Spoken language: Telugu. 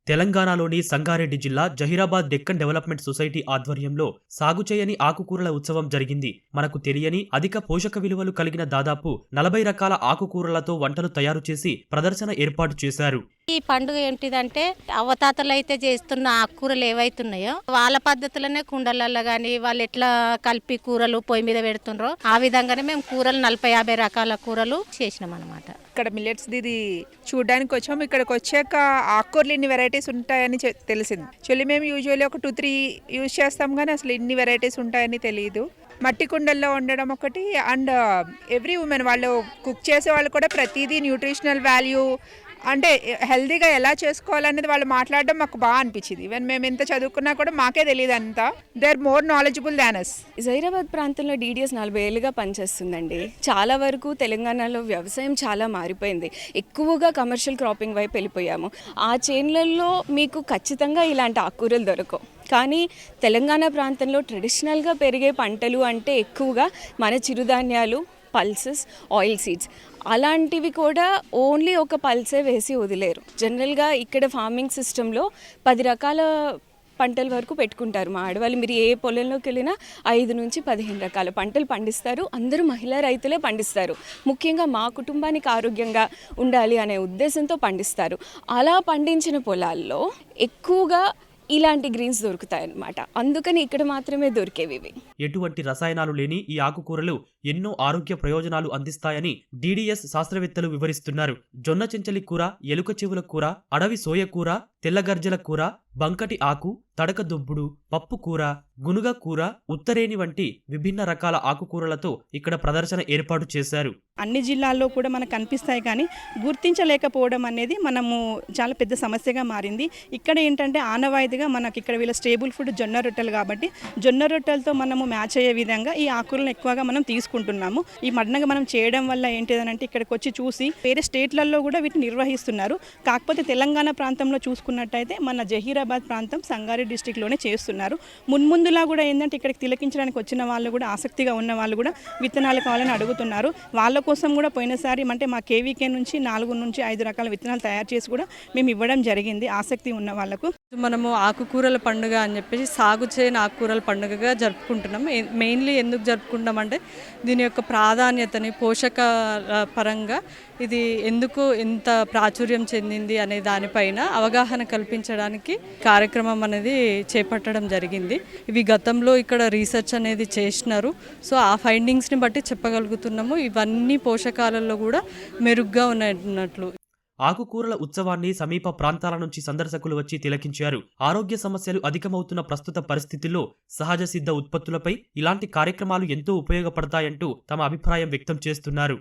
తెలంగాణలోని సంగారెడ్డి జిల్లా జహీరాబాద్ డెక్కన్ డెవలప్మెంట్ సొసైటీ ఆధ్వర్యంలో సాగు చేయని ఆకుకూరల ఉత్సవం జరిగింది. మనకు తెలియని అధిక పోషక విలువలు కలిగిన దాదాపు 40 రకాల ఆకుకూరలతో వంటలు తయారు చేసి ప్రదర్శన ఏర్పాటు చేశారు. ఈ పండుగ ఏంటిదంటే అవతాతలు అయితే చేస్తున్న ఆకుకూరలు ఏవైతున్నాయో వాళ్ళ పద్ధతులనే కుండలలో గానీ వాళ్ళు ఎట్లా కలిపి కూరలు పొయ్యి మీద పెడుతుండ్రో ఆ విధంగానే మేము కూరలు 40-50 రకాల కూరలు చేసినాం అనమాట. ఇక్కడ మిల్లెట్స్ ఇది చూడడానికి వచ్చాము. ఇక్కడికి వచ్చాక ఆకుకూరలు ఇన్ని వెరైటీస్ ఉంటాయని తెలిసింది. యాక్చువల్లీ మేము యూజువల్లీ ఒక 2-3 యూజ్ చేస్తాం కానీ అసలు ఇన్ని వెరైటీస్ ఉంటాయని తెలియదు. మట్టి కుండల్లో వండడం ఒకటి, అండ్ ఎవ్రీ ఉమెన్ వాళ్ళు కుక్ చేసే వాళ్ళు కూడా ప్రతిదీ న్యూట్రిషనల్ వాల్యూ అంటే హెల్తీగా ఎలా చేసుకోవాలనేది వాళ్ళు మాట్లాడడం మాకు బాగా అనిపించింది. ఈవెన్ మేము ఎంత చదువుకున్నా కూడా మాకే తెలియదు అంతా. దే ఆర్ మోర్ నాలెడ్జబుల్ దాన్ అస్. జహీరాబాద్ ప్రాంతంలో డీడీఎస్ 40 ఏళ్ళుగా పనిచేస్తుందండి. చాలా వరకు తెలంగాణలో వ్యవసాయం చాలా మారిపోయింది. ఎక్కువగా కమర్షియల్ క్రాపింగ్ వైపు వెళ్ళిపోయాము. ఆ చేన్లలో మీకు ఖచ్చితంగా ఇలాంటి ఆకుకూరలు దొరకవు. కానీ తెలంగాణ ప్రాంతంలో ట్రెడిషనల్గా పెరిగే పంటలు అంటే ఎక్కువగా మన చిరుధాన్యాలు, పల్సెస్, ఆయిల్ సీడ్స్ అలాంటివి కూడా ఓన్లీ ఒక పల్సే వేసి వదిలేరు. జనరల్గా ఇక్కడ ఫార్మింగ్ సిస్టంలో 10 రకాల పంటల వరకు పెట్టుకుంటారు మా ఆడవాళ్ళు. మీరు ఏ పొలంలోకి వెళ్ళినా 5 నుంచి 15 రకాల పంటలు పండిస్తారు. అందరూ మహిళా రైతులే పండిస్తారు. ముఖ్యంగా మా కుటుంబానికి ఆరోగ్యంగా ఉండాలి అనే ఉద్దేశంతో పండిస్తారు. అలా పండించిన పొలాల్లో ఎక్కువగా ఇలాంటి గ్రీన్స్ దొరుకుతాయన్నమాట. అందుకని ఇక్కడ మాత్రమే దొరికేవి ఇవి. ఎటువంటి రసాయనాలు లేని ఈ ఆకుకూరలు ఎన్నో ఆరోగ్య ప్రయోజనాలు అందిస్తాయని డీడీఎస్ శాస్త్రవేత్తలు వివరిస్తున్నారు. జొన్న చెంచలి కూర, ఎలుక చెవుల కూర, అడవి సోయ కూర, తెల్లగర్జల కూర, బంకటి ఆకు, తడక దుబ్బుడు, పప్పు కూర, గునుగ కూర, ఉత్తరేణి వంటి విభిన్న రకాల ఆకుకూరలతో ఇక్కడ ప్రదర్శన ఏర్పాటు చేశారు. అన్ని జిల్లాల్లో కూడా మనకు కనిపిస్తాయి కానీ గుర్తించలేకపోవడం అనేది మనము చాలా పెద్ద సమస్యగా మారింది. ఇక్కడ ఏంటంటే ఆనవాయితీగా మనకి ఇక్కడ వీళ్ళ స్టేబుల్ ఫుడ్ జొన్న రొట్టెలు కాబట్టి జొన్న రొట్టెలతో మనము మ్యాచ్ అయ్యే విధంగా ఈ ఆకులను ఎక్కువగా మనం తీసుకుంటున్నాము. ఈ మడ్నగా మనం చేయడం వల్ల ఏంటిదనంటే ఇక్కడికి వచ్చి చూసి వేరే స్టేట్లలో కూడా వీటిని నిర్వహిస్తున్నారు. కాకపోతే తెలంగాణ ప్రాంతంలో చూసుకున్నట్టయితే మన జహీరాబాద్ ప్రాంతం సంగారెడ్డి డిస్టిక్లోనే చేస్తున్నారు. మున్ముందులా కూడా ఏంటంటే ఇక్కడికి తిలకించడానికి వచ్చిన వాళ్ళు కూడా ఆసక్తిగా ఉన్న వాళ్ళు కూడా విత్తనాలు కావాలని అడుగుతున్నారు. వాళ్ళ కోసం కూడా పోయినసారి అంటే మా కేవీకే నుంచి 4 నుంచి 5 రకాల విత్తనాలు తయారు చేసి కూడా మేము ఇవ్వడం జరిగింది ఆసక్తి ఉన్న వాళ్ళకు. మనము ఆకుకూరల పండుగ అని చెప్పేసి సాగు చేయని ఆకుకూరల పండుగగా జరుపుకుంటున్నాం. మెయిన్లీ ఎందుకు జరుపుకుంటాం అంటే దీని యొక్క ప్రాధాన్యతని పోషక పరంగా ఇది ఎందుకు ఎంత ప్రాచుర్యం చెందింది అనే దానిపైన అవగాహన కల్పించడానికి కార్యక్రమం అనేది చేపట్టడం జరిగింది. ఇవి గతంలో ఇక్కడ రీసెర్చ్ అనేది చేసినారు. సో ఆ ఫైండింగ్స్ని బట్టి చెప్పగలుగుతున్నాము ఇవన్నీ పోషకాలలో కూడా మెరుగ్గా ఉన్నట్లు. ఆకుకూరల ఉత్సవాన్ని సమీప ప్రాంతాల నుంచి సందర్శకులు వచ్చి తిలకించారు. ఆరోగ్య సమస్యలు అధికమవుతున్న ప్రస్తుత పరిస్థితుల్లో సహజ సిద్ధ ఉత్పత్తులపై ఇలాంటి కార్యక్రమాలు ఎంతో ఉపయోగపడతాయంటూ తమ అభిప్రాయం వ్యక్తం చేస్తున్నారు.